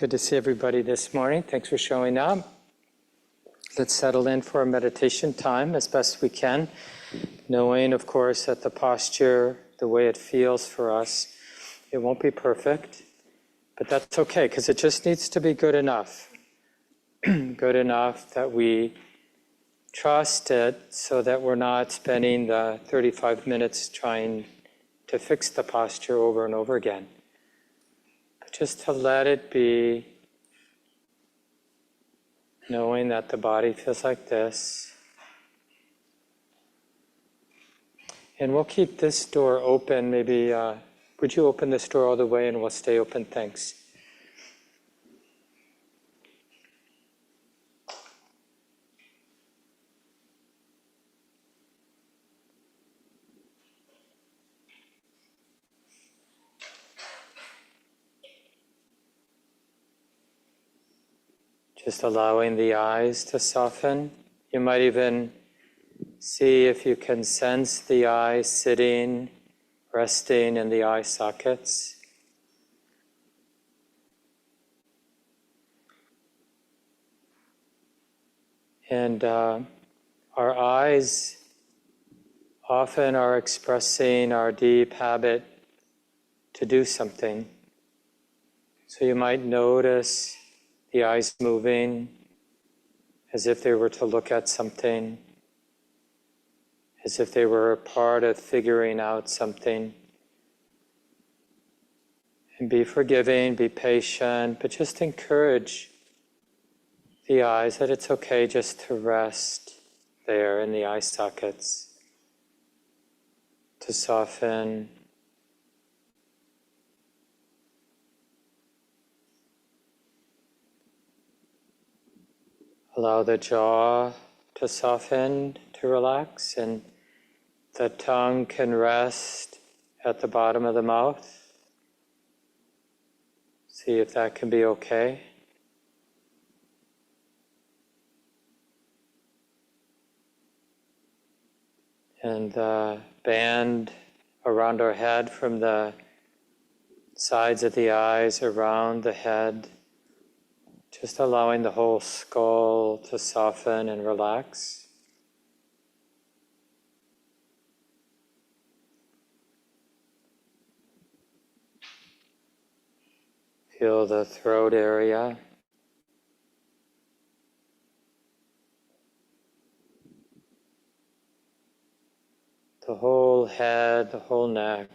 Good to see everybody this morning. Thanks for showing up. Let's settle in for a meditation time as best we can, knowing, of course, that the posture, the way it feels for us, it won't be perfect, but that's okay, because it just needs to be good enough. Good enough that we trust it so that we're not spending the 35 minutes trying to fix the posture over and over again. But just to let it be, knowing that the body feels like this. And we'll keep this door open. Maybe, would you open this door all the way and we'll stay open? Thanks. Just allowing the eyes to soften. You might even see if you can sense the eyes sitting, resting in the eye sockets. And our eyes often are expressing our deep habit to do something. So you might notice the eyes moving as if they were to look at something, as if they were a part of figuring out something. And be forgiving, be patient, but just encourage the eyes that it's okay just to rest there in the eye sockets, to soften. Allow the jaw to soften, to relax, and the tongue can rest at the bottom of the mouth. See if that can be okay. And the band around our head from the sides of the eyes around the head, just allowing the whole skull to soften and relax. Feel the throat area. The whole head, the whole neck.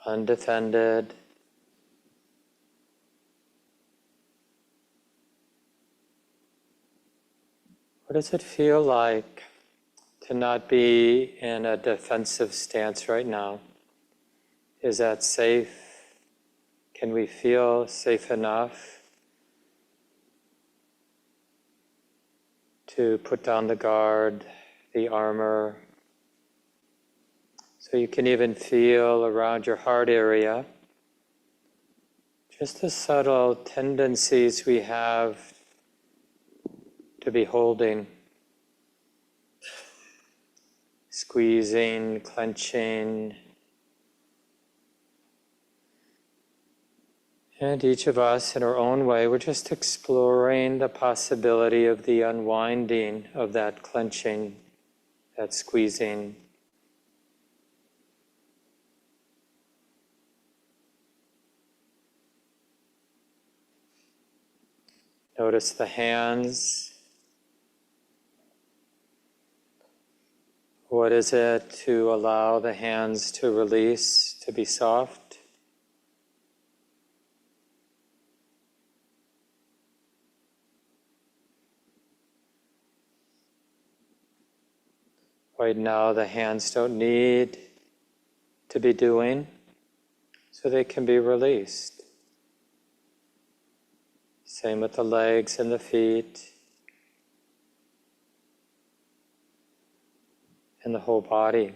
Undefended. What does it feel like to not be in a defensive stance right now? Is that safe? Can we feel safe enough to put down the guard, the armor? So you can even feel around your heart area just the subtle tendencies we have to be holding, squeezing, clenching. And each of us in our own way, we're just exploring the possibility of the unwinding of that clenching, that squeezing. Notice the hands. What is it to allow the hands to release, to be soft? Right now, the hands don't need to be doing, so they can be released. Same with the legs and the feet, and the whole body.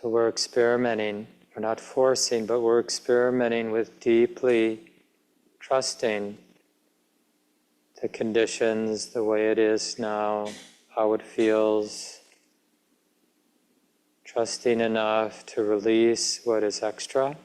So we're experimenting, we're not forcing, but we're experimenting with deeply trusting the conditions, the way it is now, how it feels, trusting enough to release what is extra.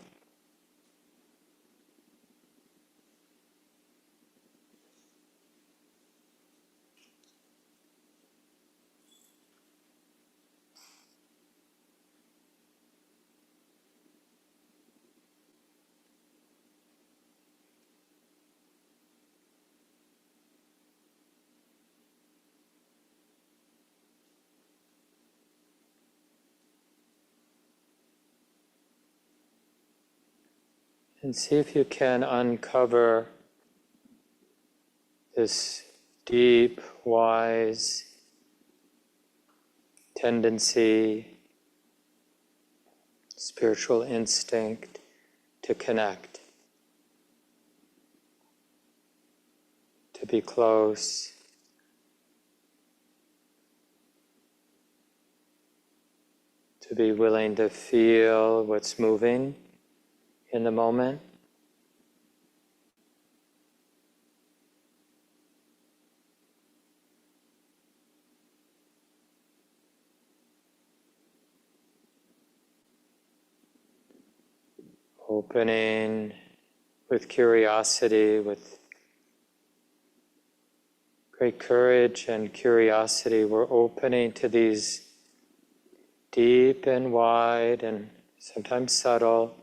And see if you can uncover this deep, wise tendency, spiritual instinct to connect, to be close, to be willing to feel what's moving in the moment. Opening with curiosity, with great courage and curiosity, we're opening to these deep and wide and sometimes subtle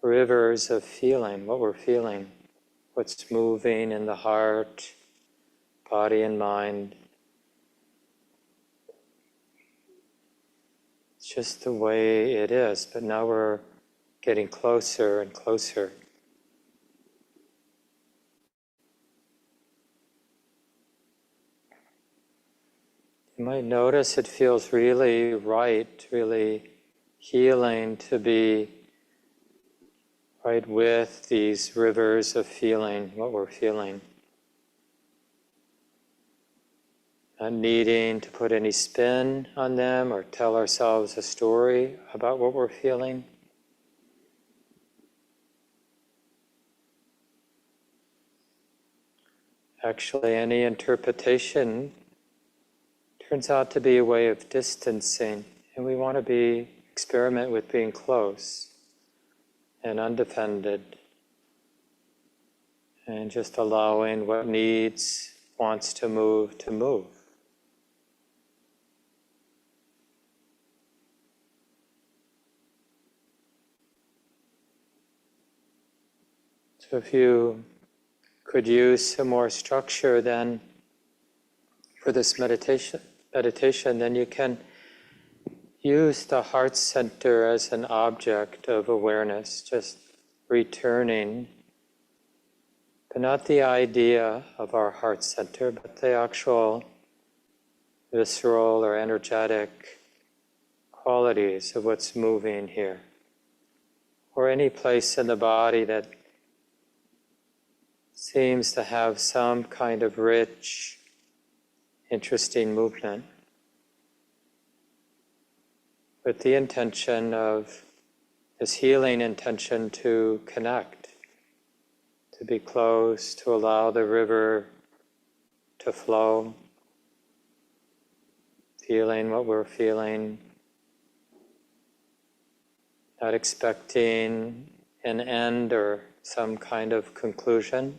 rivers of feeling, what we're feeling, what's moving in the heart, body and mind. It's just the way it is, but now we're getting closer and closer. You might notice it feels really right, really healing to be right with these rivers of feeling, what we're feeling. Not needing to put any spin on them or tell ourselves a story about what we're feeling. Actually, any interpretation turns out to be a way of distancing, and we want to experiment with being close and undefended, and just allowing what wants to move to move. So if you could use some more structure then for this meditation, then you can use the heart center as an object of awareness, just returning, but not the idea of our heart center, but the actual visceral or energetic qualities of what's moving here, or any place in the body that seems to have some kind of rich, interesting movement, with the intention of this healing intention to connect, to be close, to allow the river to flow, feeling what we're feeling, not expecting an end or some kind of conclusion.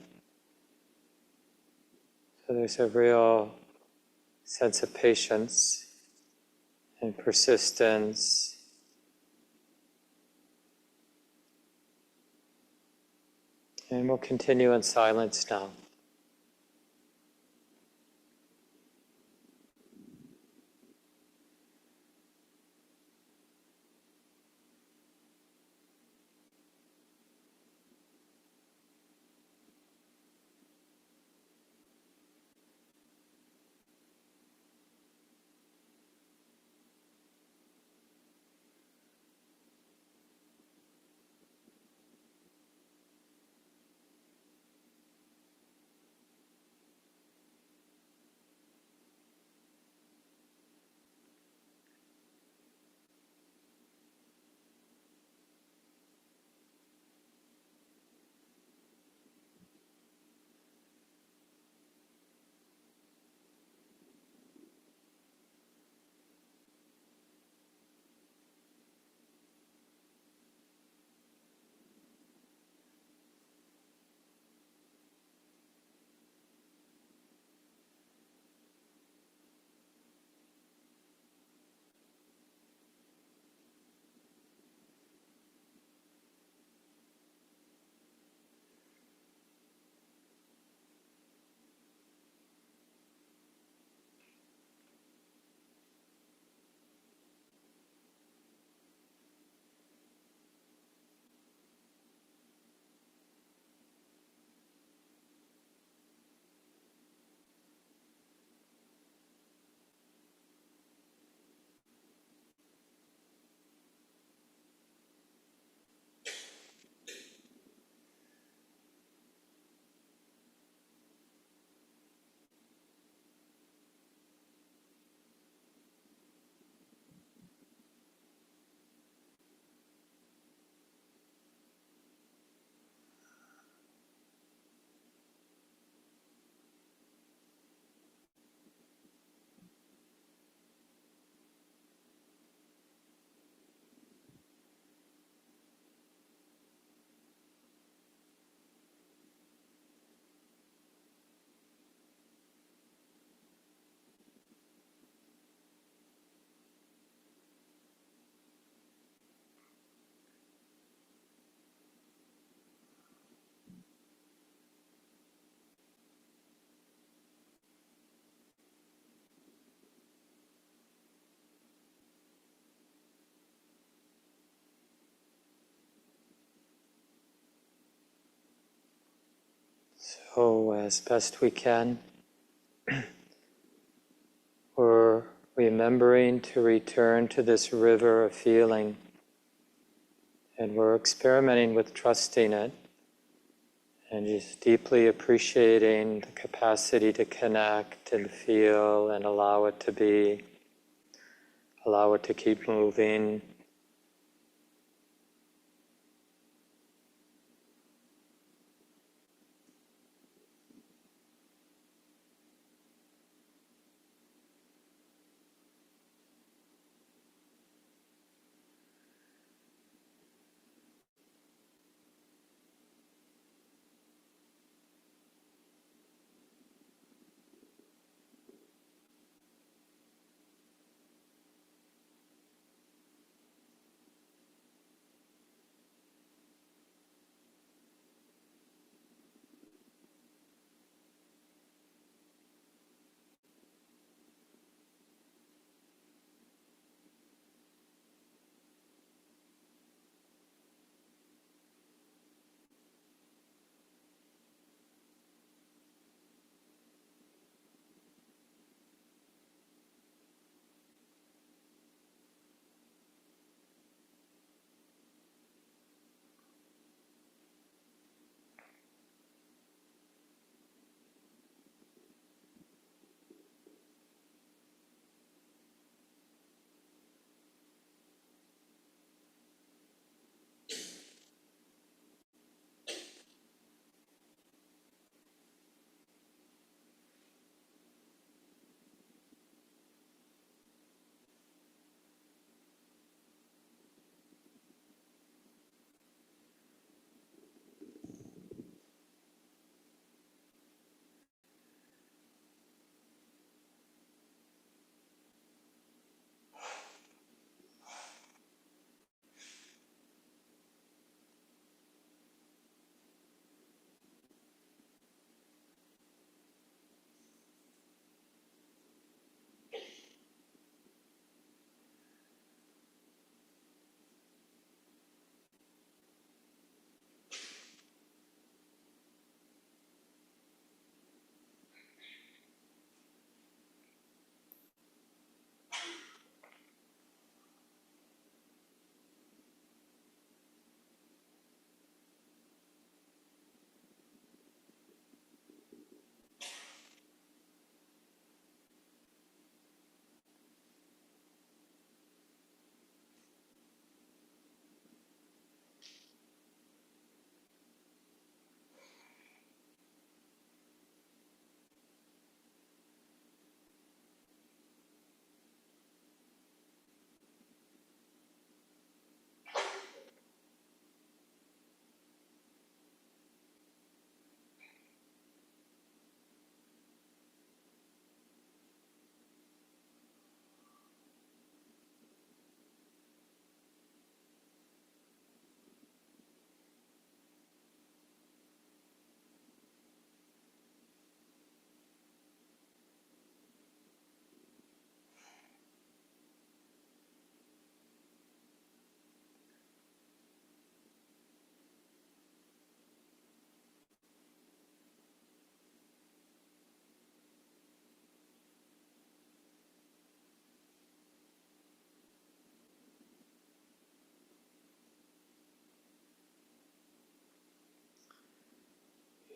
So there's a real sense of patience and persistence. And we'll continue in silence now. So as best we can, we're remembering to return to this river of feeling, and we're experimenting with trusting it and just deeply appreciating the capacity to connect and feel and allow it to be, allow it to keep moving.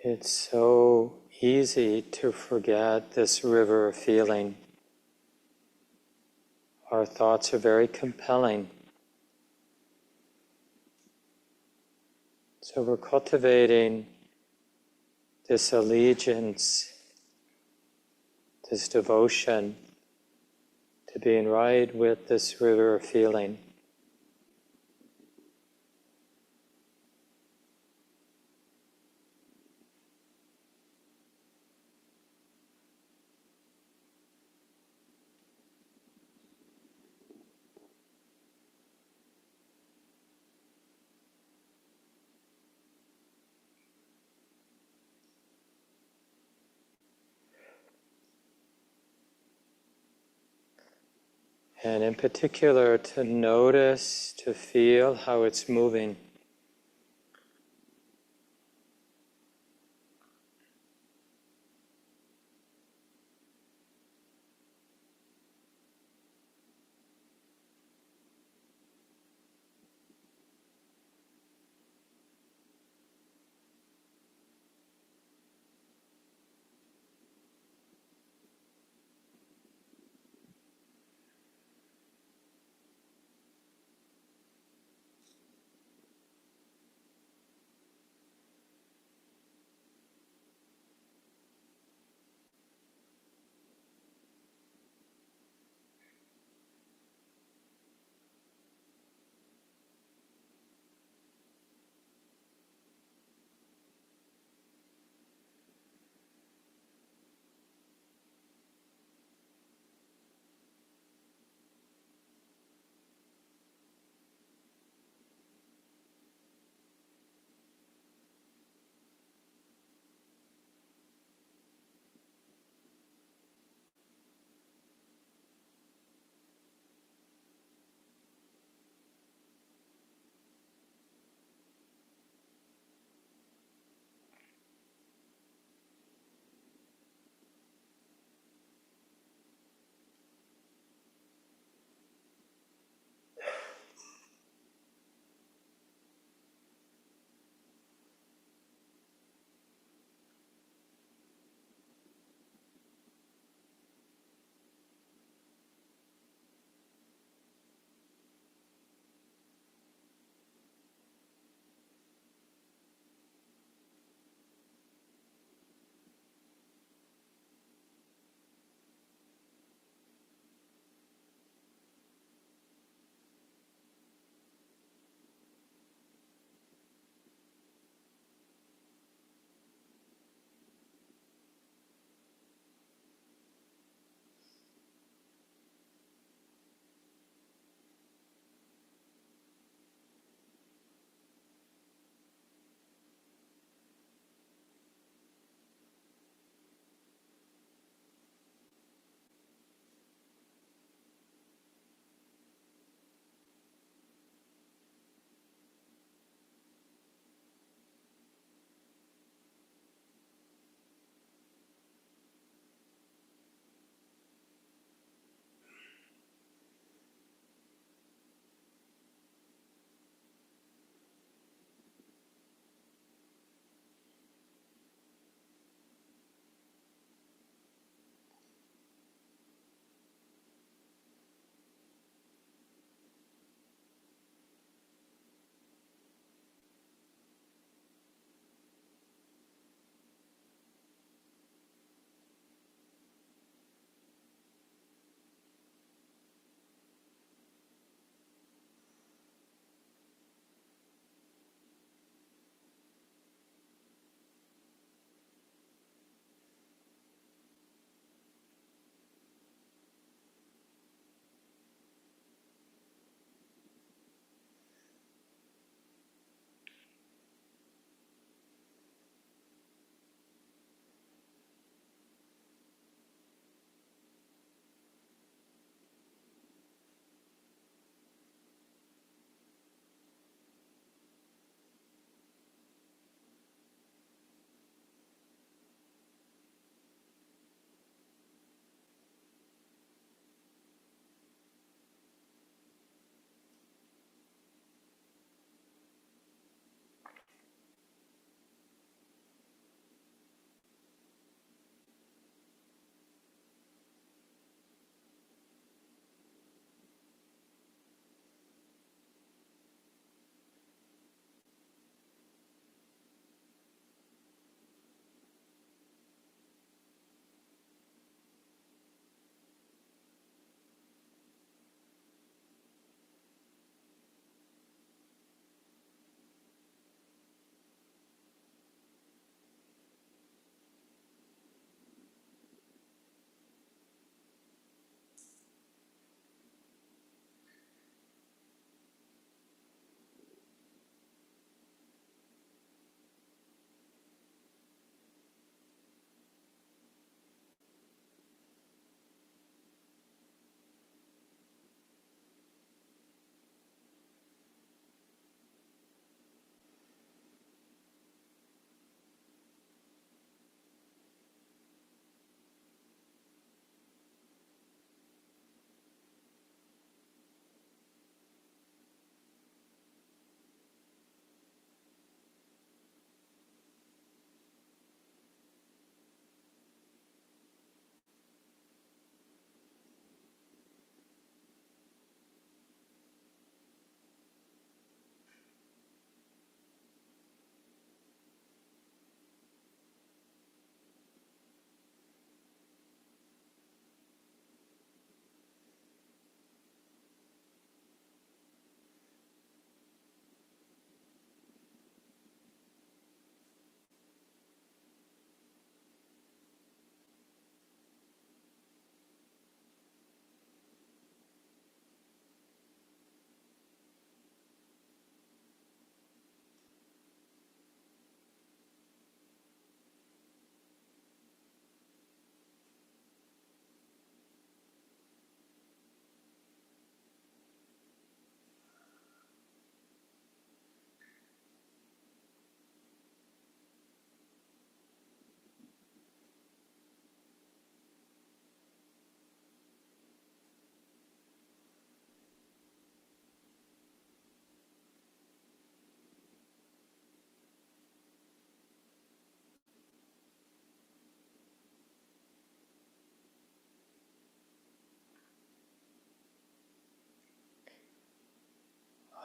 It's so easy to forget this river of feeling. Our thoughts are very compelling. So we're cultivating this allegiance, this devotion to being right with this river of feeling. And in particular, to notice, to feel how it's moving.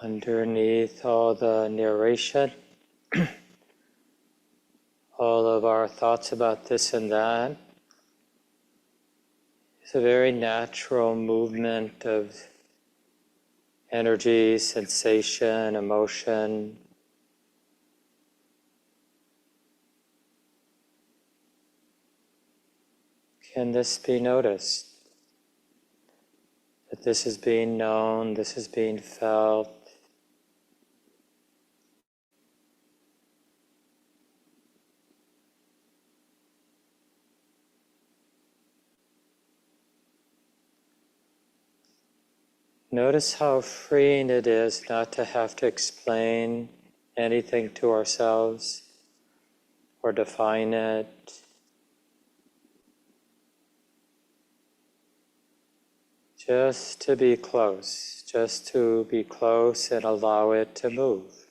Underneath all the narration, all of our thoughts about this and that, it's a very natural movement of energy, sensation, emotion. Can this be noticed? That this is being known, this is being felt. Notice how freeing it is not to have to explain anything to ourselves or define it. Just to be close and allow it to move.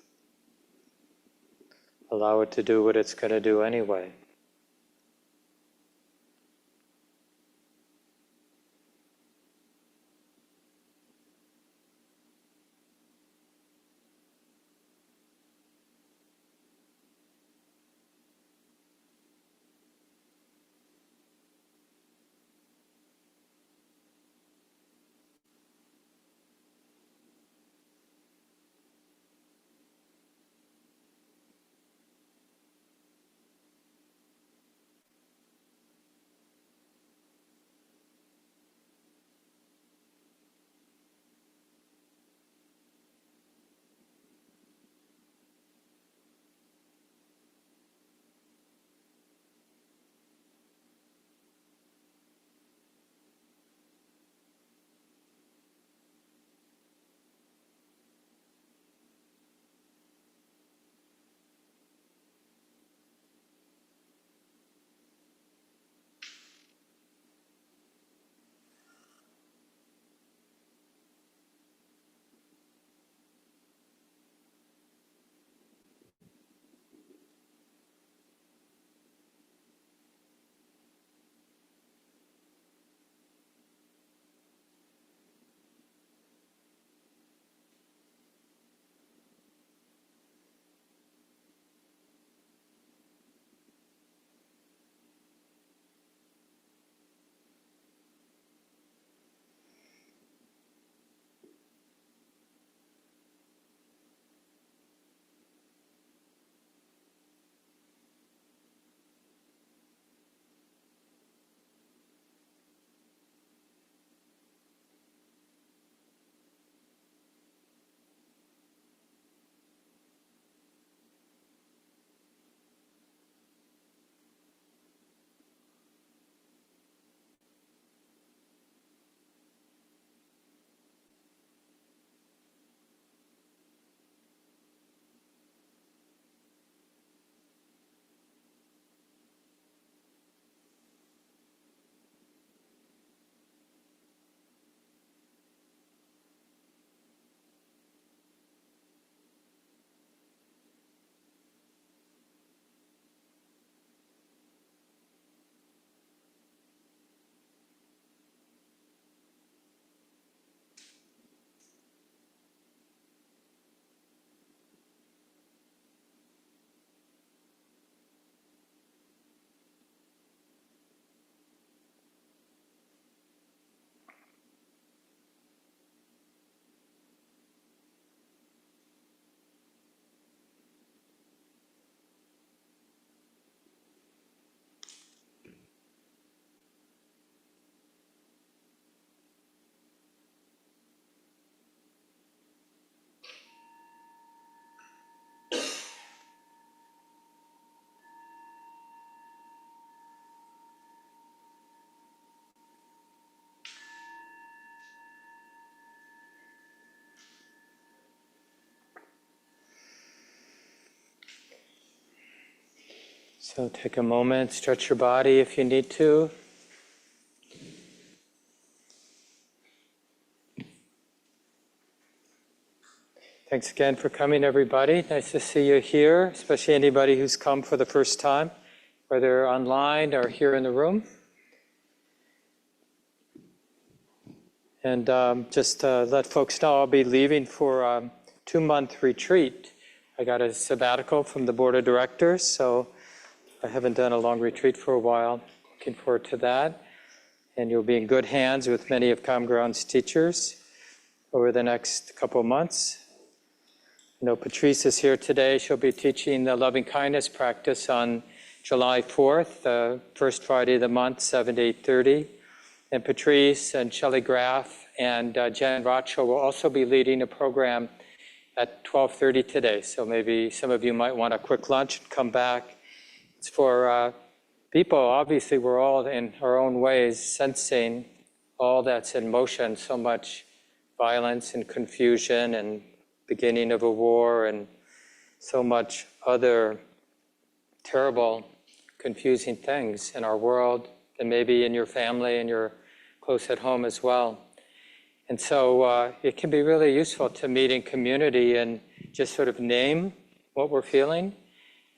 Allow it to do what it's going to do anyway. So take a moment, stretch your body if you need to. Thanks again for coming, everybody. Nice to see you here, especially anybody who's come for the first time, whether online or here in the room. And just let folks know I'll be leaving for 2-month retreat. I got a sabbatical from the board of directors, so I haven't done a long retreat for a while. Looking forward to that. And you'll be in good hands with many of Common Ground's teachers over the next couple of months. I know Patrice is here today. She'll be teaching the loving kindness practice on July 4th, the first Friday of the month, 7 to 8:30. And Patrice and Shelley Graff and Jen Rothschild will also be leading a program at 12:30 today. So maybe some of you might want a quick lunch and come back. It's for people, obviously, we're all in our own ways sensing all that's in motion, so much violence and confusion and beginning of a war and so much other terrible, confusing things in our world and maybe in your family and you're close at home as well. And so it can be really useful to meet in community and just sort of name what we're feeling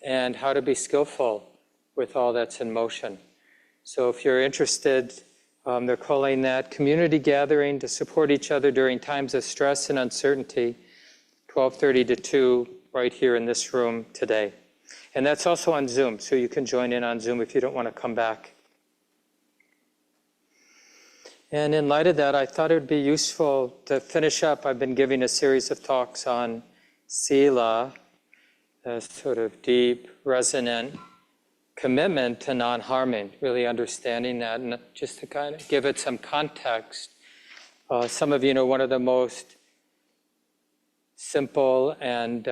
and how to be skillful with all that's in motion. So if you're interested, they're calling that community gathering to support each other during times of stress and uncertainty, 12:30 to 2, right here in this room today. And that's also on Zoom, so you can join in on Zoom if you don't want to come back. And in light of that, I thought it would be useful to finish up. I've been giving a series of talks on sila, a sort of deep, resonant commitment to non-harming, really understanding that, and just to kind of give it some context. Some of you know one of the most simple and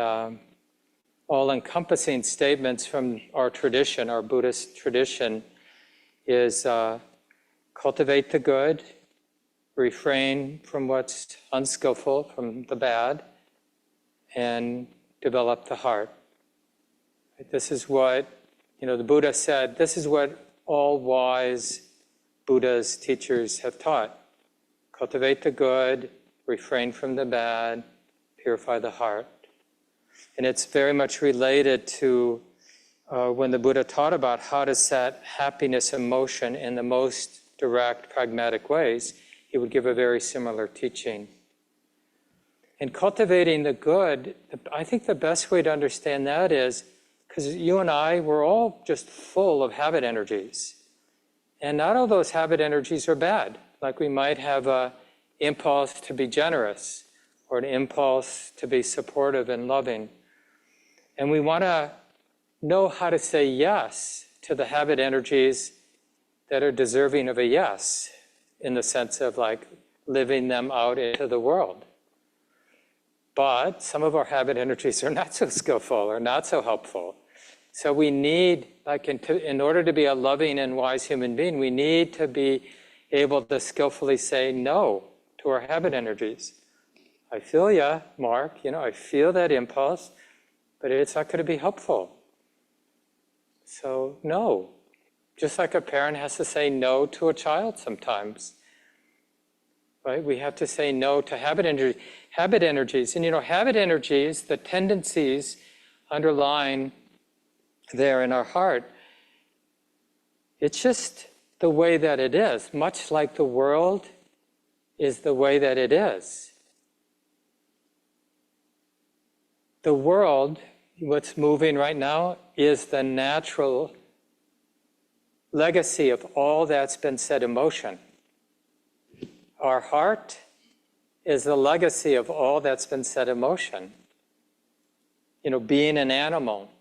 all-encompassing statements from our tradition, our Buddhist tradition, is cultivate the good, refrain from what's unskillful, from the bad, and develop the heart. This is what the Buddha said, this is what all wise Buddha's teachers have taught. Cultivate the good, refrain from the bad, purify the heart. And it's very much related to when the Buddha taught about how to set happiness in motion in the most direct, pragmatic ways, he would give a very similar teaching. In cultivating the good, I think the best way to understand that is, because you and I, we're all just full of habit energies. And not all those habit energies are bad. Like we might have an impulse to be generous or an impulse to be supportive and loving. And we want to know how to say yes to the habit energies that are deserving of a yes, in the sense of like living them out into the world. But some of our habit energies are not so skillful or not so helpful. So we need, like in order to be a loving and wise human being, we need to be able to skillfully say no to our habit energies. I feel ya, Mark, I feel that impulse, but it's not going to be helpful. So no. Just like a parent has to say no to a child sometimes. Right? We have to say no to habit energies. And habit energies, the tendencies underlying there in our heart, it's just the way that it is, much like the world is the way that it is. The world, what's moving right now, is the natural legacy of all that's been set in motion. Our heart is the legacy of all that's been set in motion. Being an animal,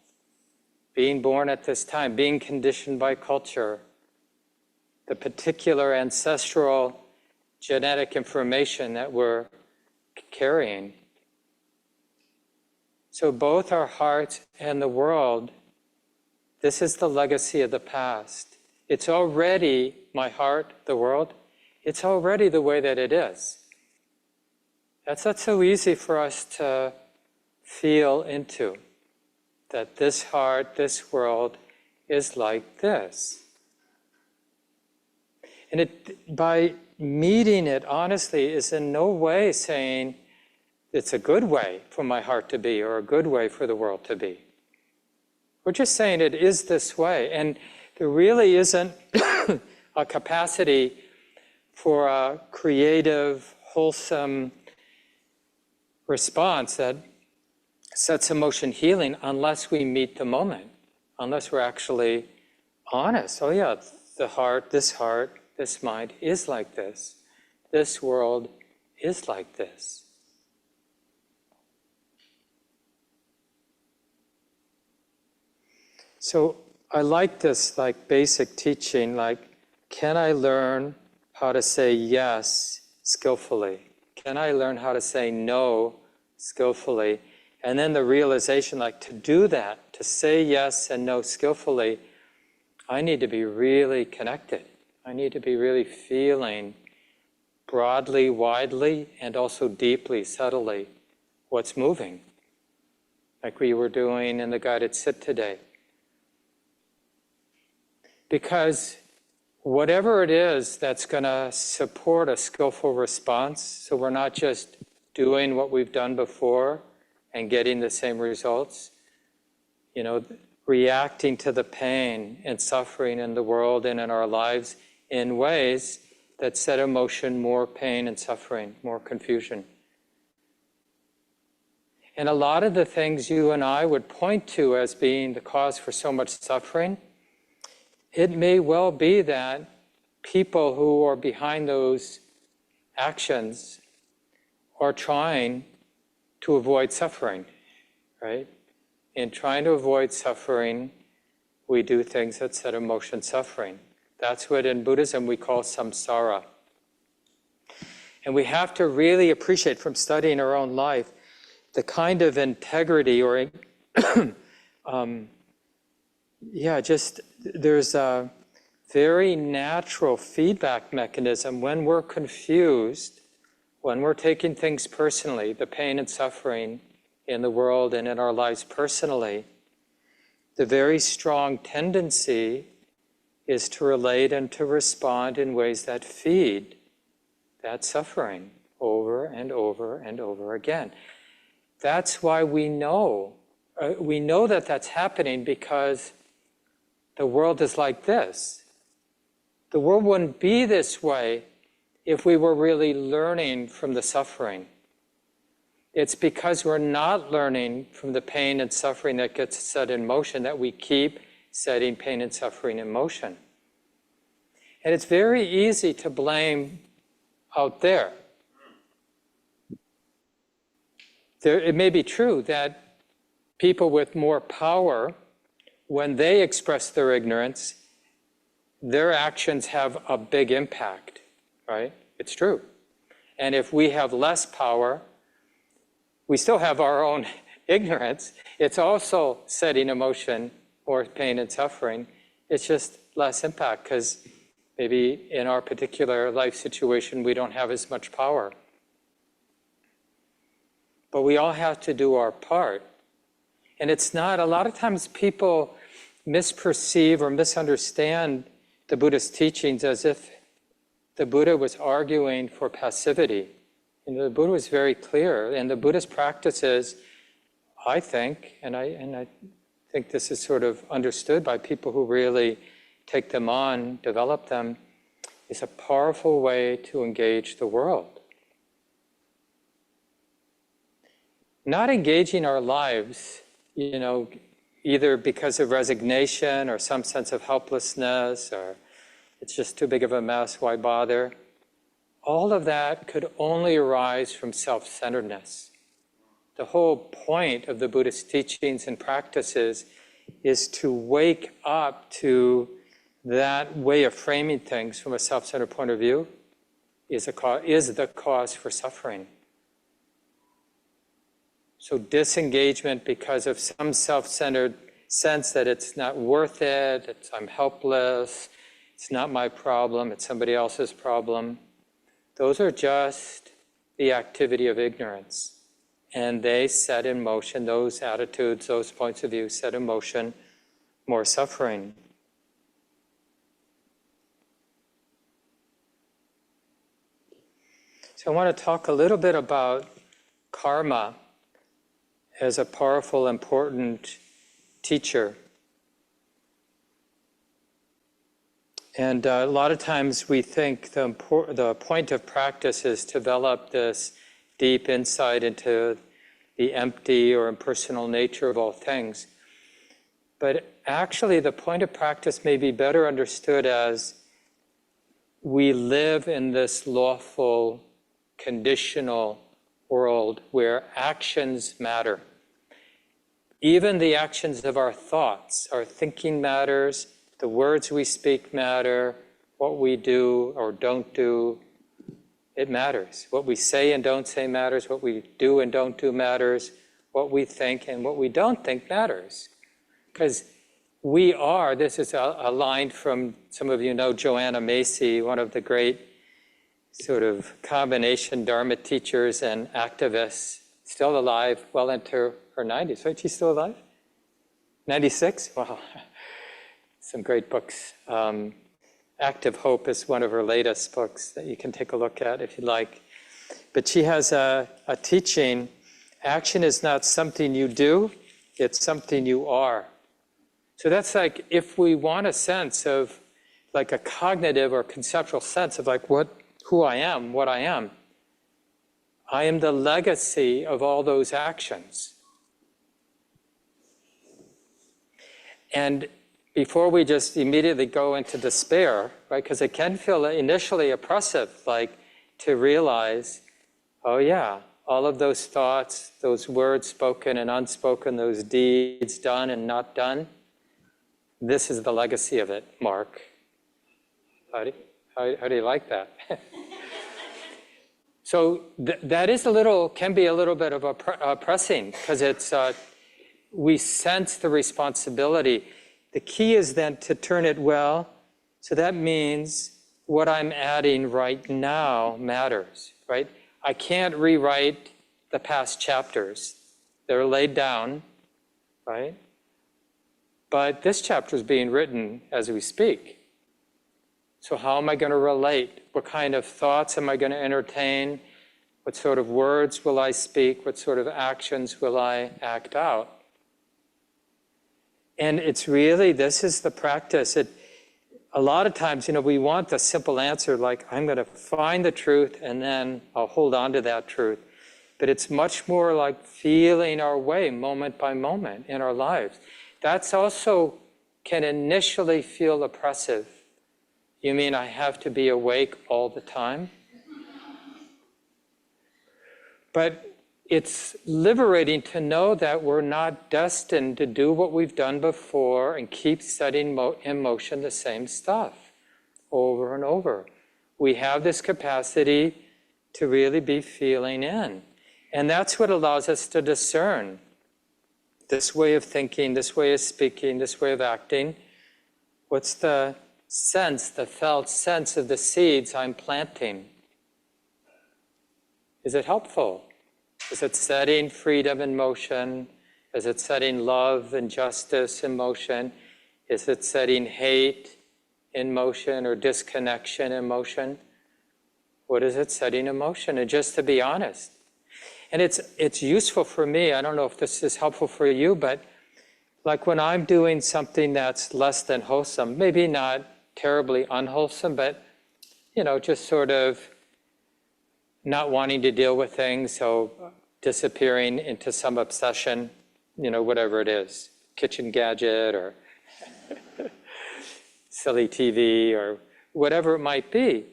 being born at this time, being conditioned by culture, the particular ancestral genetic information that we're carrying. So both our hearts and the world, this is the legacy of the past. It's already, my heart, the world, it's already the way that it is. That's not so easy for us to feel into, that this heart, this world is like this. And by meeting it honestly is in no way saying it's a good way for my heart to be or a good way for the world to be. We're just saying it is this way. And there really isn't a capacity for a creative, wholesome response that sets in motion healing unless we meet the moment, unless we're actually honest. Oh yeah, the heart, this mind is like this. This world is like this. So I like this basic teaching, can I learn how to say yes skillfully? Can I learn how to say no skillfully? And then the realization, to do that, to say yes and no skillfully, I need to be really connected. I need to be really feeling broadly, widely, and also deeply, subtly, what's moving. Like we were doing in the guided sit today. Because whatever it is that's going to support a skillful response, so we're not just doing what we've done before and getting the same results, reacting to the pain and suffering in the world and in our lives in ways that set in motion more pain and suffering, more confusion. And a lot of the things you and I would point to as being the cause for so much suffering, it may well be that people who are behind those actions are trying to avoid suffering, right? In trying to avoid suffering, we do things that set in motion suffering. That's what in Buddhism we call samsara. And we have to really appreciate from studying our own life the kind of integrity or there's a very natural feedback mechanism when we're confused, when we're taking things personally, the pain and suffering in the world and in our lives personally. The very strong tendency is to relate and to respond in ways that feed that suffering over and over and over again. That's why we know that that's happening, because the world is like this. The world wouldn't be this way if we were really learning from the suffering. It's because we're not learning from the pain and suffering that gets set in motion that we keep setting pain and suffering in motion. And it's very easy to blame out there. It may be true that people with more power, when they express their ignorance, their actions have a big impact, right? It's true. And if we have less power, we still have our own ignorance. It's also setting in motion more pain and suffering. It's just less impact because maybe in our particular life situation, we don't have as much power. But we all have to do our part. And it's not, a lot of times people misperceive or misunderstand the Buddhist teachings as if the Buddha was arguing for passivity. The Buddha was very clear, and the Buddhist practices, I think, and I think this is sort of understood by people who really take them on, develop them, is a powerful way to engage the world. Not engaging our lives, either because of resignation or some sense of helplessness, or it's just too big of a mess, why bother? All of that could only arise from self-centeredness. The whole point of the Buddhist teachings and practices is to wake up to that way of framing things from a self-centered point of view is the cause for suffering. So disengagement because of some self-centered sense that it's not worth it, I'm helpless, it's not my problem, it's somebody else's problem. Those are just the activity of ignorance. And they set in motion, those attitudes, those points of view set in motion more suffering. So I want to talk a little bit about karma as a powerful, important teacher. And a lot of times we think the point of practice is to develop this deep insight into the empty or impersonal nature of all things. But actually, the point of practice may be better understood as we live in this lawful, conditional world where actions matter. Even the actions of our thoughts, our thinking matters, the words we speak matter, what we do or don't do, it matters. What we say and don't say matters, what we do and don't do matters, what we think and what we don't think matters. Because we are, this is a line from, some of you know Joanna Macy, one of the great sort of combination Dharma teachers and activists, still alive, well into her 90s, right? She's still alive? 96? Wow. Some great books. Active Hope is one of her latest books that you can take a look at if you like. But she has a teaching, action is not something you do, it's something you are. So that's like, if we want a sense of, like a cognitive or conceptual sense of like who I am, what I am the legacy of all those actions. And before we just immediately go into despair, right? Because it can feel initially oppressive, like to realize, oh yeah, all of those thoughts, those words spoken and unspoken, those deeds done and not done, this is the legacy of it, Mark. How do you like that? So that is can be a little bit of oppressing, because it's, we sense the responsibility. The key is then to turn it well. So that means what I'm adding right now matters, right? I can't rewrite the past chapters. They're laid down, right? But this chapter is being written as we speak. So how am I going to relate? What kind of thoughts am I going to entertain? What sort of words will I speak? What sort of actions will I act out? And it's really, this is the practice. A lot of times, we want the simple answer, like, I'm going to find the truth and then I'll hold on to that truth. But it's much more like feeling our way moment by moment in our lives. That's also can initially feel oppressive. You mean I have to be awake all the time? But it's liberating to know that we're not destined to do what we've done before and keep setting in motion the same stuff over and over. We have this capacity to really be feeling in. And that's what allows us to discern this way of thinking, this way of speaking, this way of acting. What's the sense, the felt sense of the seeds I'm planting? Is it helpful? Is it setting freedom in motion? Is it setting love and justice in motion? Is it setting hate in motion or disconnection in motion? What is it setting in motion? And just to be honest. And it's useful for me, I don't know if this is helpful for you, but like when I'm doing something that's less than wholesome, maybe not terribly unwholesome, but just sort of not wanting to deal with things, so disappearing into some obsession, whatever it is, kitchen gadget or silly TV or whatever it might be.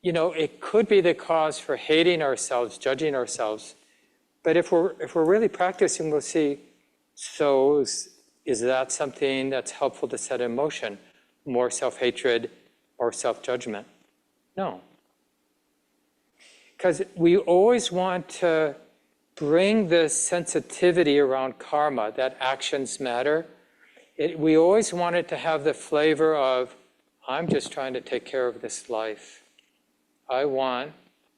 It could be the cause for hating ourselves, judging ourselves. But if we're really practicing, we'll see, so is that something that's helpful to set in motion? More self-hatred or self-judgment? No. Because we always want to bring this sensitivity around karma, that actions matter. We always want it to have the flavor of, I'm just trying to take care of this life. I want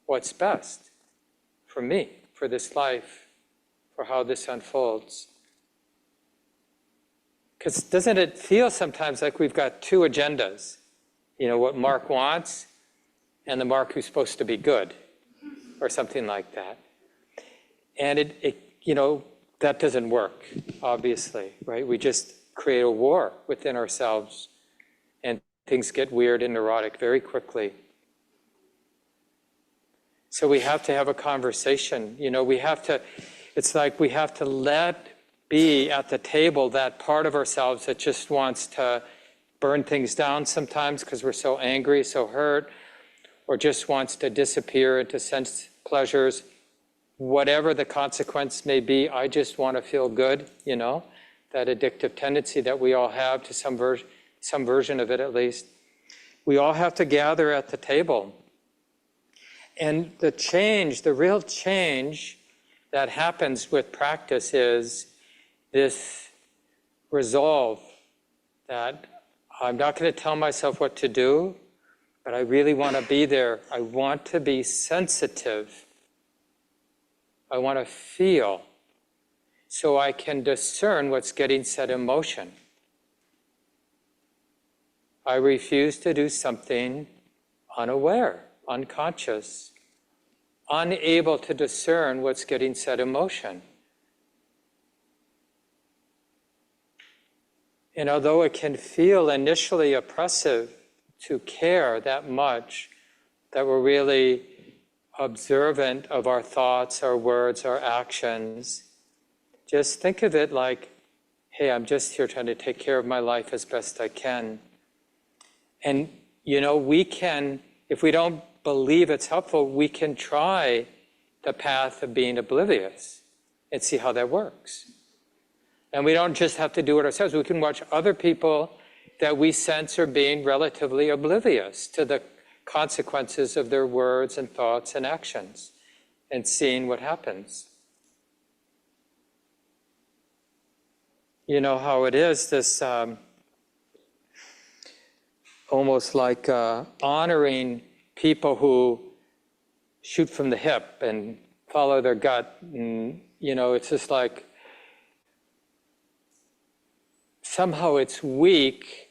what's best for me, for this life, for how this unfolds. Because doesn't it feel sometimes like we've got two agendas? What Mark wants and the Mark who's supposed to be good, or something like that. And that doesn't work, obviously, right? We just create a war within ourselves and things get weird and neurotic very quickly. So we have to have a conversation. It's like we have to let be at the table that part of ourselves that just wants to burn things down sometimes because we're so angry, so hurt, or just wants to disappear into sense pleasures. Whatever the consequence may be, I just want to feel good, that addictive tendency that we all have to some version of it at least. We all have to gather at the table. And the real change that happens with practice is this resolve that I'm not going to tell myself what to do, but I really want to be there. I want to be sensitive. I want to feel so I can discern what's getting set in motion. I refuse to do something unaware, unconscious, unable to discern what's getting set in motion. And although it can feel initially oppressive to care that much, that we're really observant of our thoughts, our words, our actions, just think of it like, hey, I'm just here trying to take care of my life as best I can. And, we can, if we don't believe it's helpful, we can try the path of being oblivious and see how that works. And we don't just have to do it ourselves. We can watch other people that we sense are being relatively oblivious to the consequences of their words and thoughts and actions, and seeing what happens. You know how it is, this almost like honoring people who shoot from the hip and follow their gut. And, it's just like, somehow it's weak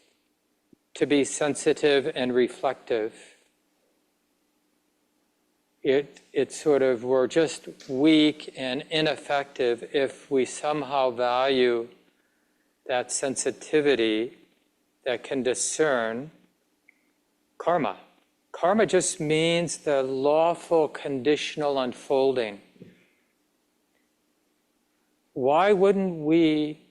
to be sensitive and reflective. It's sort of, we're just weak and ineffective if we somehow value that sensitivity that can discern karma. Karma just means the lawful conditional unfolding. Why wouldn't we,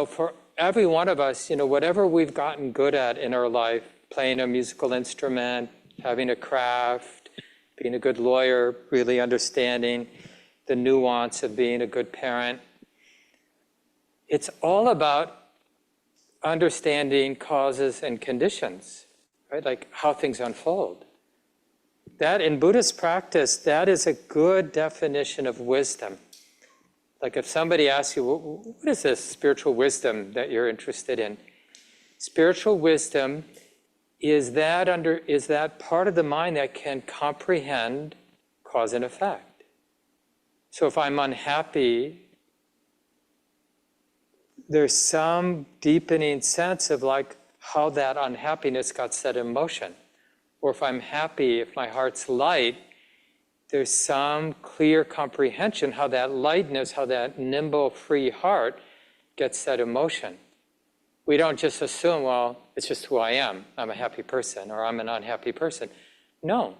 for every one of us, whatever we've gotten good at in our life, playing a musical instrument, having a craft, being a good lawyer, really understanding the nuance of being a good parent, it's all about understanding causes and conditions, right? Like how things unfold. That, in Buddhist practice, that is a good definition of wisdom. Like if somebody asks you, what is this spiritual wisdom that you're interested in? Spiritual wisdom is that part of the mind that can comprehend cause and effect. So if I'm unhappy, there's some deepening sense of like how that unhappiness got set in motion. Or if I'm happy, if my heart's light, there's some clear comprehension how that lightness, how that nimble, free heart gets set in motion. We don't just assume, well, it's just who I am. I'm a happy person, or I'm an unhappy person. No.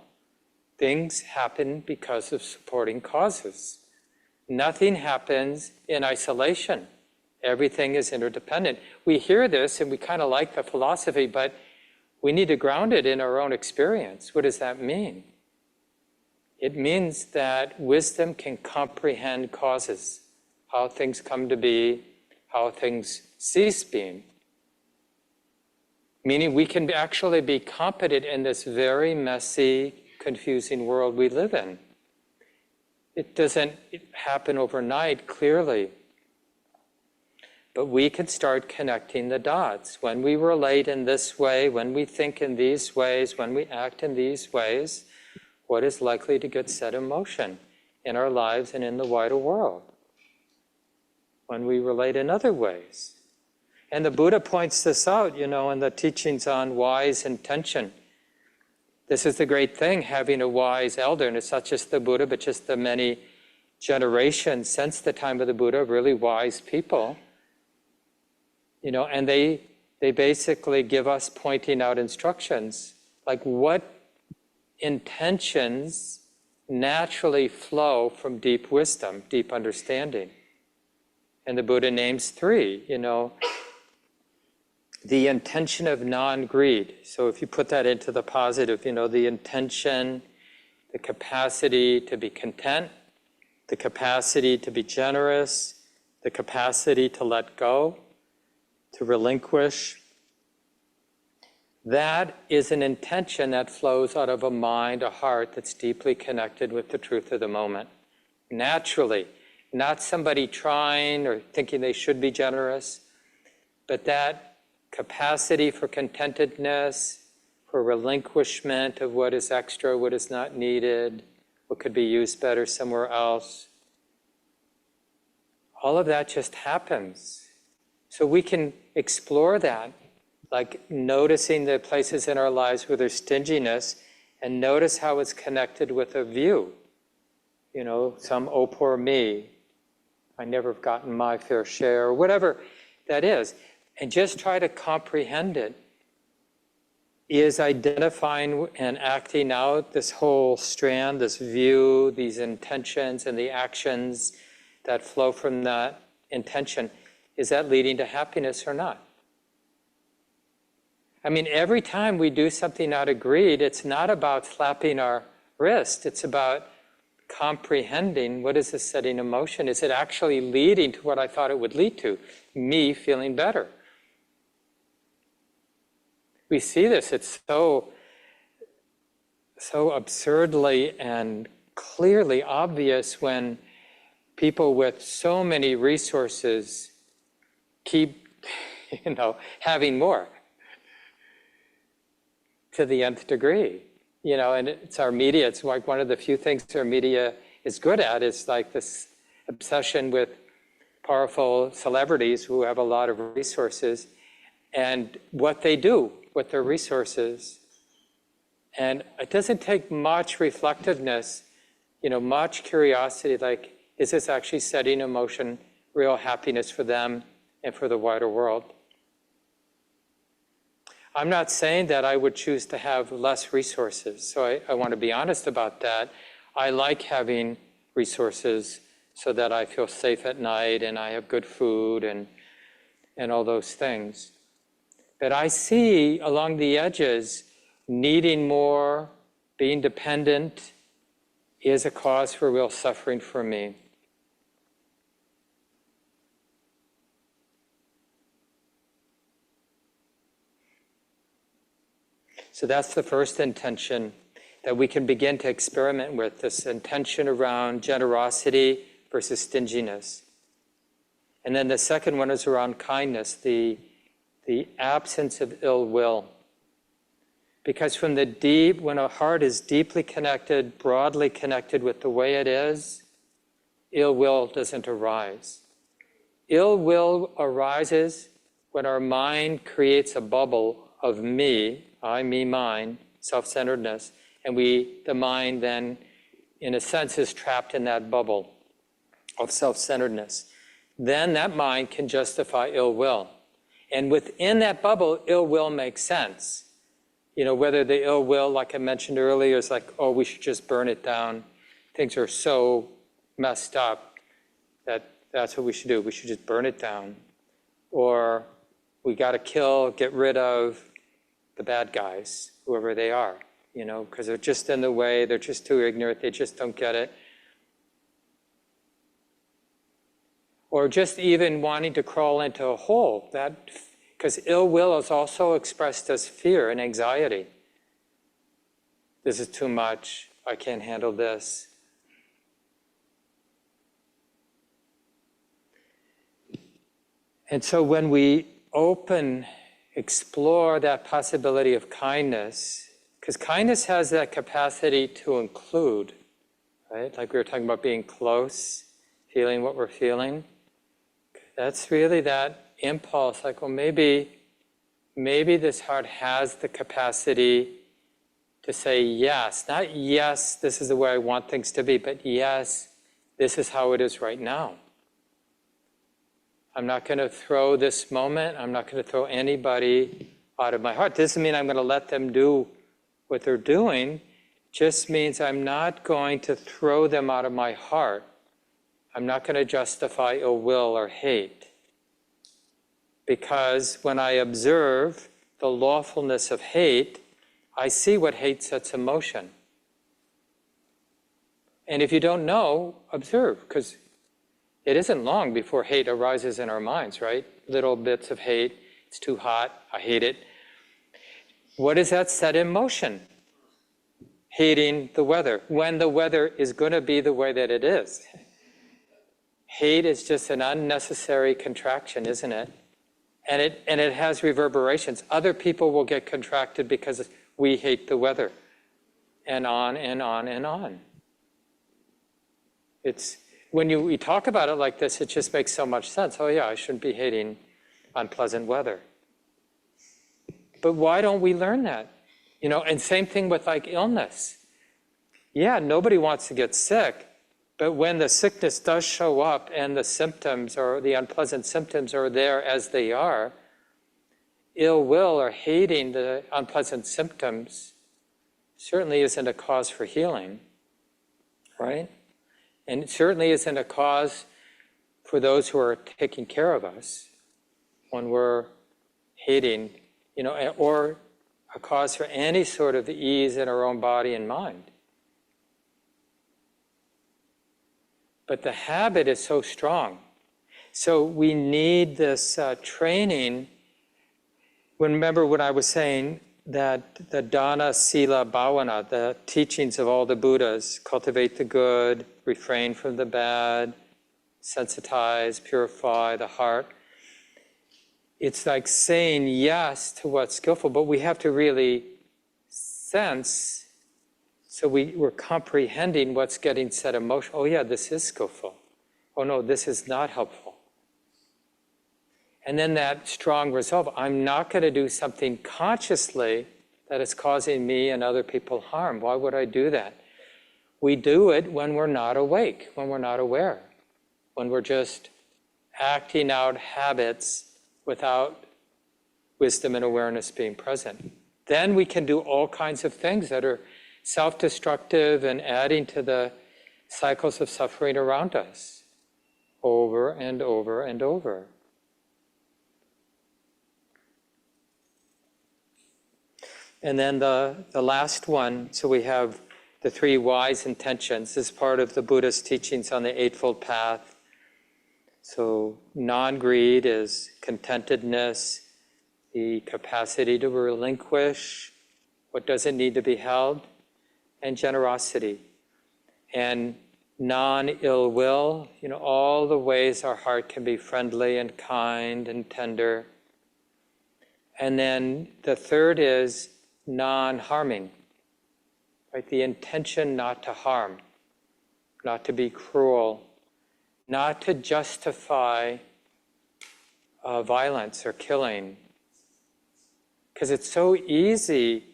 Things happen because of supporting causes. Nothing happens in isolation. Everything is interdependent. We hear this and we kind of like the philosophy, but we need to ground it in our own experience. What does that mean? It means that wisdom can comprehend causes, how things come to be, how things cease being. Meaning we can actually be competent in this very messy, confusing world we live in. It doesn't happen overnight, clearly. But we can start connecting the dots. When we relate in this way, when we think in these ways, when we act in these ways, what is likely to get set in motion in our lives and in the wider world? When we relate in other ways. And the Buddha points this out, in the teachings on wise intention. This is the great thing, having a wise elder. And it's not just the Buddha, but just the many generations since the time of the Buddha, really wise people. And they basically give us pointing out instructions, like what intentions naturally flow from deep wisdom, deep understanding. And the Buddha names three, the intention of non-greed. So if you put that into the positive, the intention, the capacity to be content, the capacity to be generous, the capacity to let go, to relinquish. That is an intention that flows out of a mind, a heart that's deeply connected with the truth of the moment. Naturally, not somebody trying or thinking they should be generous, but that capacity for contentedness, for relinquishment of what is extra, what is not needed, what could be used better somewhere else. All of that just happens. So we can explore that, like noticing the places in our lives where there's stinginess, and notice how it's connected with a view. Some oh poor me, I never have gotten my fair share, or whatever that is. And just try to comprehend it. Is identifying and acting out this whole strand, this view, these intentions and the actions that flow from that intention, is that leading to happiness or not? I mean, every time we do something out of greed, it's not about slapping our wrist. It's about comprehending, what is this setting in motion? Is it actually leading to what I thought it would lead to? Me feeling better. We see this, it's so absurdly and clearly obvious when people with so many resources keep, having more to the nth degree. And it's our media, it's like one of the few things our media is good at, is like this obsession with powerful celebrities who have a lot of resources and what they do with their resources. And it doesn't take much reflectiveness, much curiosity, like, is this actually setting in motion real happiness for them and for the wider world? I'm not saying that I would choose to have less resources, so I want to be honest about that. I like having resources so that I feel safe at night and I have good food and all those things. But I see along the edges, needing more, being dependent is a cause for real suffering for me. So that's the first intention that we can begin to experiment with, this intention around generosity versus stinginess. And then the second one is around kindness, the absence of ill will. Because from the deep, when a heart is deeply connected, broadly connected with the way it is, ill will doesn't arise. Ill will arises when our mind creates a bubble of me, I, me, mine, self-centeredness, and the mind then, in a sense, is trapped in that bubble of self-centeredness. Then that mind can justify ill will. And within that bubble, ill will makes sense. Whether the ill will, like I mentioned earlier, is like, oh, we should just burn it down. Things are so messed up that's what we should do. We should just burn it down. Or we got to get rid of the bad guys, whoever they are, because they're just in the way, they're just too ignorant, they just don't get it. Or just even wanting to crawl into a hole, because ill will is also expressed as fear and anxiety. This is too much, I can't handle this. And so when we explore that possibility of kindness, because kindness has that capacity to include, right? Like we were talking about being close, feeling what we're feeling. That's really that impulse, like, well, maybe this heart has the capacity to say yes. Not yes, this is the way I want things to be, but yes, this is how it is right now. I'm not going to throw this moment, I'm not going to throw anybody out of my heart. Doesn't mean I'm going to let them do what they're doing, just means I'm not going to throw them out of my heart. I'm not going to justify ill will or hate. Because when I observe the lawfulness of hate, I see what hate sets in motion. And if you don't know, observe, because it isn't long before hate arises in our minds, right? Little bits of hate. It's too hot. I hate it. What does that set in motion? Hating the weather, when the weather is going to be the way that it is. Hate is just an unnecessary contraction, isn't it? And it has reverberations. Other people will get contracted because we hate the weather. And on and on and on. It's, when we talk about it like this, it just makes so much sense. Oh yeah, I shouldn't be hating unpleasant weather. But why don't we learn that? You know, and same thing with like illness. Yeah, nobody wants to get sick, but when the sickness does show up and the symptoms or the unpleasant symptoms are there as they are, ill will or hating the unpleasant symptoms certainly isn't a cause for healing, right? And it certainly isn't a cause for those who are taking care of us when we're hating, you know, or a cause for any sort of ease in our own body and mind. But the habit is so strong. So we need this training. Remember when I was saying that the dana, sila, bhavana, the teachings of all the Buddhas, cultivate the good, refrain from the bad, sensitize, purify the heart. It's like saying yes to what's skillful, but we have to really sense, so we're comprehending what's getting set in motion. Oh yeah, this is skillful. Oh no, this is not helpful. And then that strong resolve, I'm not going to do something consciously that is causing me and other people harm. Why would I do that? We do it when we're not awake, when we're not aware, when we're just acting out habits without wisdom and awareness being present. Then we can do all kinds of things that are self-destructive and adding to the cycles of suffering around us over and over and over. And then the last one, so we have the 3 wise intentions. This is part of the Buddhist teachings on the Eightfold Path. So non-greed is contentedness, the capacity to relinquish what doesn't need to be held, and generosity. And non-ill will, you know, all the ways our heart can be friendly and kind and tender. And then the third is non-harming, right? The intention not to harm, not to be cruel, not to justify violence or killing. Because it's so easy.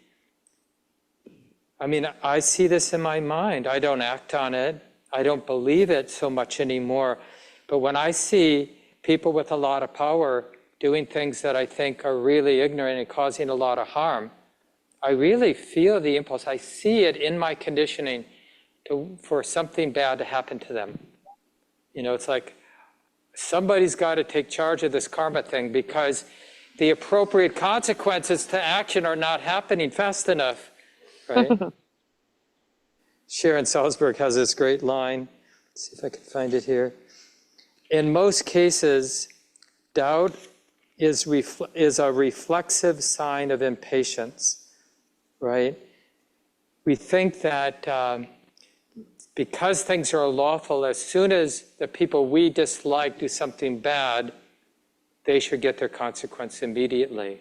I mean, I see this in my mind. I don't act on it. I don't believe it so much anymore. But when I see people with a lot of power doing things that I think are really ignorant and causing a lot of harm, I really feel the impulse. I see it in my conditioning for something bad to happen to them. You know, it's like somebody's got to take charge of this karma thing because the appropriate consequences to action are not happening fast enough, right? Sharon Salzberg has this great line. Let's see if I can find it here. In most cases, doubt is a reflexive sign of impatience, right? We think that because things are lawful, as soon as the people we dislike do something bad, they should get their consequence immediately.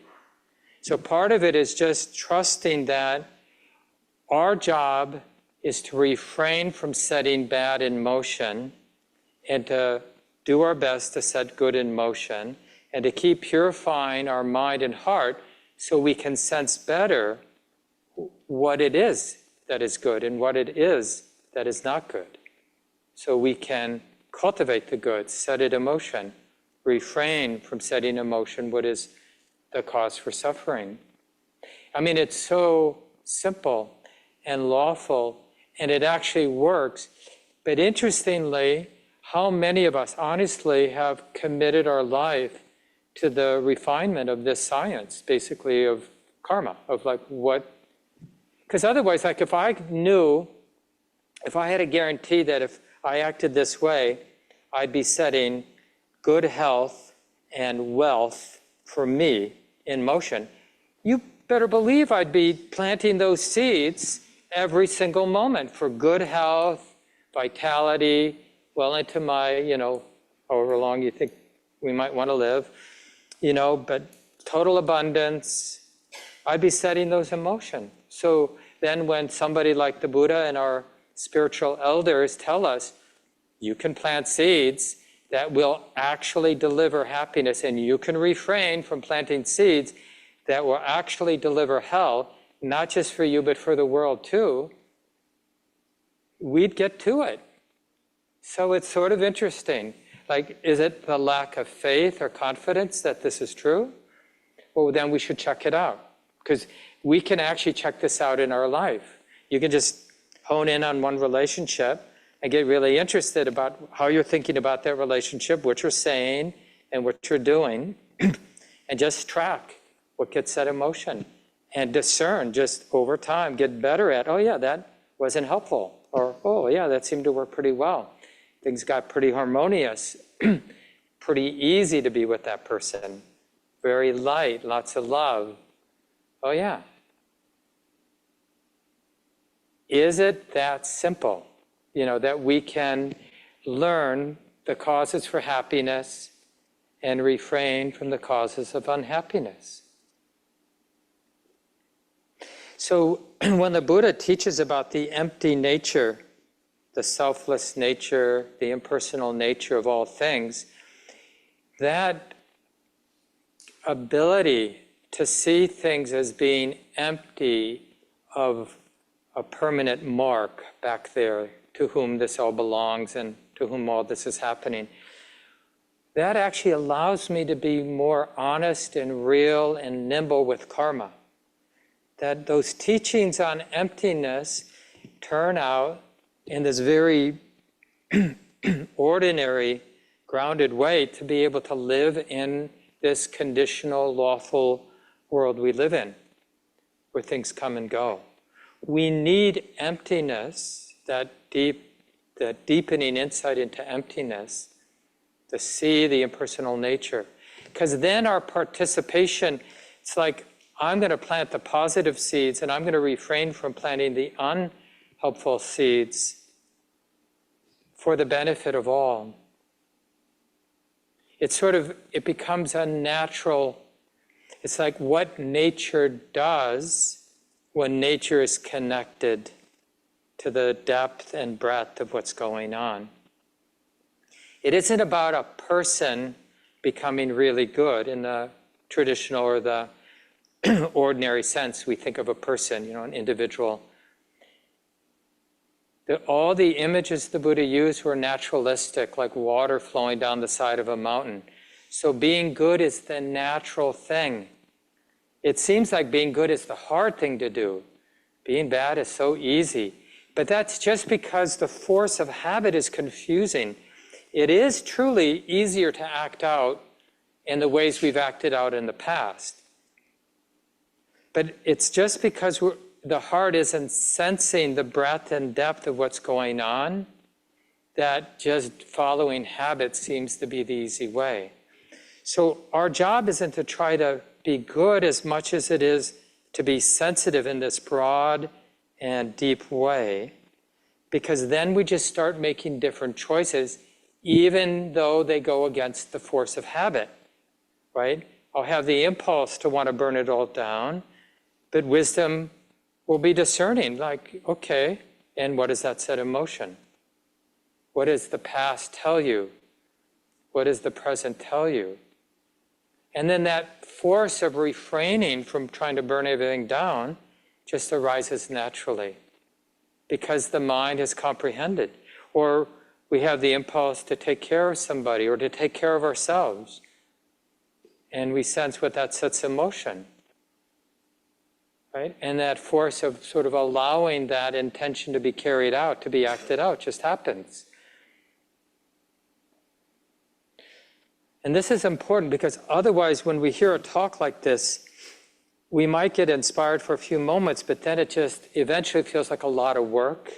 So part of it is just trusting that our job is to refrain from setting bad in motion and to do our best to set good in motion and to keep purifying our mind and heart so we can sense better what it is that is good and what it is that is not good. So we can cultivate the good, set it in motion, refrain from setting in motion what is the cause for suffering. I mean, it's so simple. and lawful, and it actually works. But interestingly, how many of us honestly have committed our life to the refinement of this science, basically of karma, of like what, because otherwise, like if I had a guarantee that if I acted this way, I'd be setting good health and wealth for me in motion, you better believe I'd be planting those seeds every single moment for good health, vitality, well into my, however long you think we might want to live, but total abundance, I'd be setting those in motion. So then when somebody like the Buddha and our spiritual elders tell us, you can plant seeds that will actually deliver happiness, and you can refrain from planting seeds that will actually deliver health, not just for you, but for the world too, we'd get to it. So it's sort of interesting. Like, is it the lack of faith or confidence that this is true? Well, then we should check it out. Because we can actually check this out in our life. You can just hone in on one relationship and get really interested about how you're thinking about that relationship, what you're saying, and what you're doing, and just track what gets set in motion. And discern just over time, get better at, oh yeah, that wasn't helpful. Or, oh yeah, that seemed to work pretty well. Things got pretty harmonious, pretty easy to be with that person. Very light, lots of love. Oh yeah. Is it that simple? That we can learn the causes for happiness and refrain from the causes of unhappiness. So when the Buddha teaches about the empty nature, the selfless nature, the impersonal nature of all things, that ability to see things as being empty of a permanent mark back there, to whom this all belongs and to whom all this is happening, that actually allows me to be more honest and real and nimble with karma. That those teachings on emptiness turn out in this very ordinary, grounded way to be able to live in this conditional, lawful world we live in, where things come and go. We need emptiness, that deepening insight into emptiness, to see the impersonal nature. Because then our participation, it's like, I'm going to plant the positive seeds and I'm going to refrain from planting the unhelpful seeds for the benefit of all. It becomes a natural, it's like what nature does when nature is connected to the depth and breadth of what's going on. It isn't about a person becoming really good in the traditional or the ordinary sense. We think of a person, an individual. All the images the Buddha used were naturalistic, like water flowing down the side of a mountain. So being good is the natural thing. It seems like being good is the hard thing to do. Being bad is so easy. But that's just because the force of habit is confusing. It is truly easier to act out in the ways we've acted out in the past. But it's just because the heart isn't sensing the breadth and depth of what's going on that just following habit seems to be the easy way. So our job isn't to try to be good as much as it is to be sensitive in this broad and deep way, because then we just start making different choices, even though they go against the force of habit, right? I'll have the impulse to want to burn it all down, but wisdom will be discerning, like, okay, and what does that set in motion? What does the past tell you? What does the present tell you? And then that force of refraining from trying to burn everything down just arises naturally, because the mind has comprehended. Or we have the impulse to take care of somebody or to take care of ourselves, and we sense what that sets in motion. right? And that force of sort of allowing that intention to be carried out, to be acted out, just happens. And this is important because otherwise, when we hear a talk like this, we might get inspired for a few moments, but then it just eventually feels like a lot of work.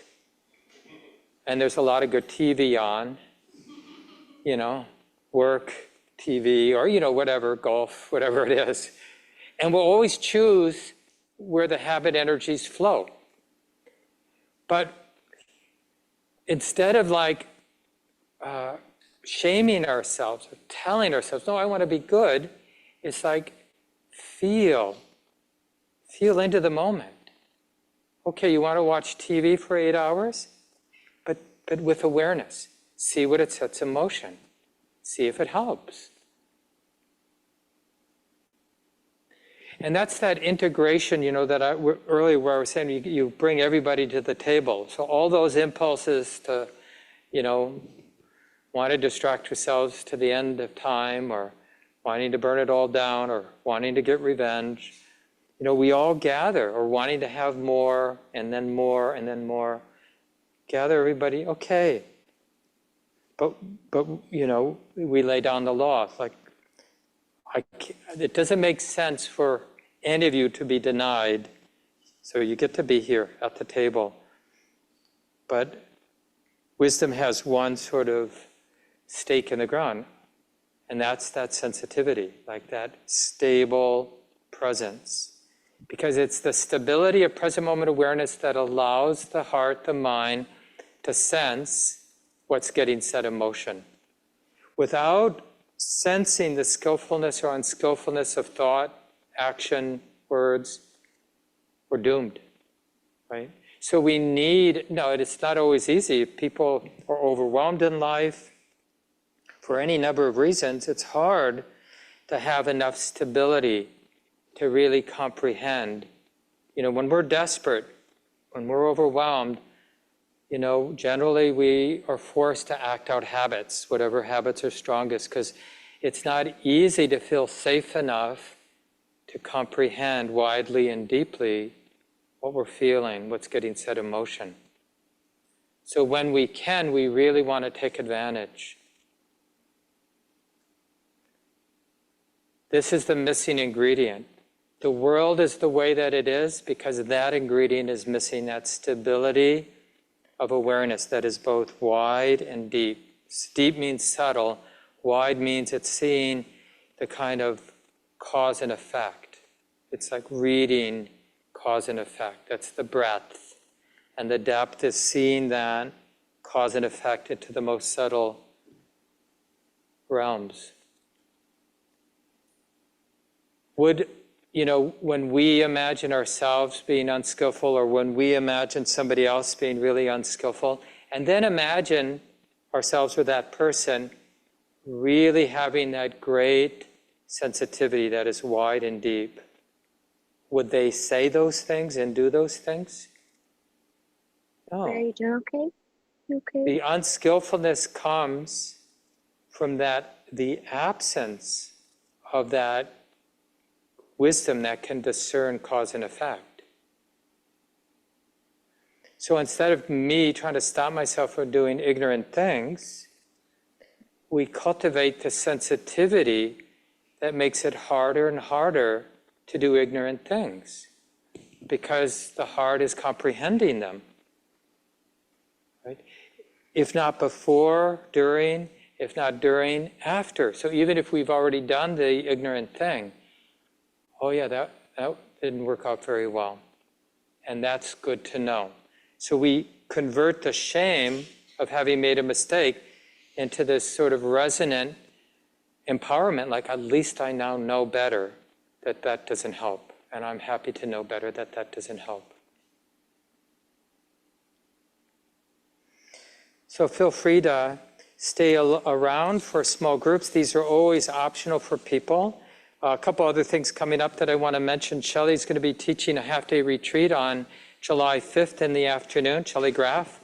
And there's a lot of good TV on, work, TV, or, whatever, golf, whatever it is. And we'll always choose where the habit energies flow. But instead of shaming ourselves or telling ourselves, no, I want to be good, it's like feel into the moment. Okay, you want to watch TV for 8 hours? But with awareness. See what it sets in motion. See if it helps. And that's that integration, that earlier where I was saying you bring everybody to the table. So all those impulses to, want to distract yourselves to the end of time, or wanting to burn it all down, or wanting to get revenge, we all gather, or wanting to have more, and then more, and then more. Gather everybody, okay. But we lay down the law. It's like, it doesn't make sense for any of you to be denied. So you get to be here at the table. But wisdom has one sort of stake in the ground, and that's that sensitivity, like that stable presence. Because it's the stability of present moment awareness that allows the heart, the mind, to sense what's getting set in motion. Without sensing the skillfulness or unskillfulness of thought, action, words, we're doomed, right? So we need, it's not always easy. People are overwhelmed in life. For any number of reasons, it's hard to have enough stability to really comprehend. When we're desperate, when we're overwhelmed, generally we are forced to act out habits, whatever habits are strongest, because it's not easy to feel safe enough to comprehend widely and deeply what we're feeling, what's getting set in motion. So when we can, we really want to take advantage. This is the missing ingredient. The world is the way that it is because that ingredient is missing, that stability of awareness that is both wide and deep. Deep means subtle. Wide means it's seeing the kind of cause and effect. It's like reading cause and effect. That's the breadth. And the depth is seeing that cause and effect into the most subtle realms. When we imagine ourselves being unskillful, or when we imagine somebody else being really unskillful, and then imagine ourselves with that person really having that great sensitivity that is wide and deep, would they say those things and do those things? No. Okay. The unskillfulness comes from the absence of that wisdom that can discern cause and effect. So instead of me trying to stop myself from doing ignorant things, we cultivate the sensitivity that makes it harder and harder to do ignorant things, because the heart is comprehending them. Right? If not before, during, if not during, after. So even if we've already done the ignorant thing, oh yeah, that didn't work out very well. And that's good to know. So we convert the shame of having made a mistake into this sort of resonant empowerment, like at least I now know better that doesn't help. And I'm happy to know better that doesn't help. So feel free to stay around for small groups. These are always optional for people. A couple other things coming up that I want to mention. Shelley's going to be teaching a half-day retreat on July 5th in the afternoon, Shelley Graff,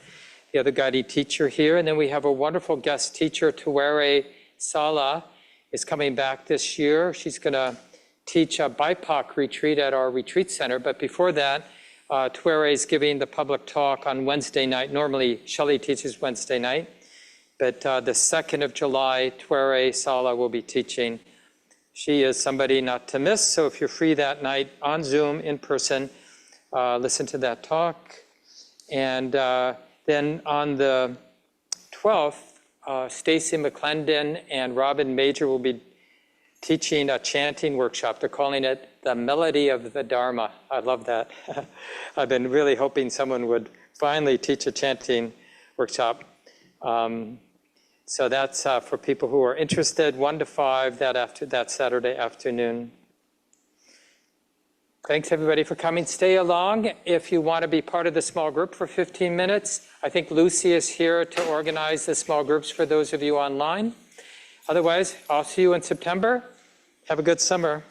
the other guided teacher here. And then we have a wonderful guest teacher, Tuwere Sala, is coming back this year. She's going to teach a BIPOC retreat at our retreat center. But before that, Tuere is giving the public talk on Wednesday night. Normally, Shelley teaches Wednesday night. But the 2nd of July, Tuere Sala will be teaching. She is somebody not to miss. So if you're free that night on Zoom, in person, listen to that talk. And then on the 12th, Stacy McClendon and Robin Major will be teaching a chanting workshop. They're calling it the Melody of the Dharma. I love that. I've been really hoping someone would finally teach a chanting workshop. So that's for people who are interested, 1 to 5 that Saturday afternoon. Thanks everybody for coming. Stay along if you want to be part of the small group for 15 minutes. I think Lucy is here to organize the small groups for those of you online. Otherwise, I'll see you in September. Have a good summer.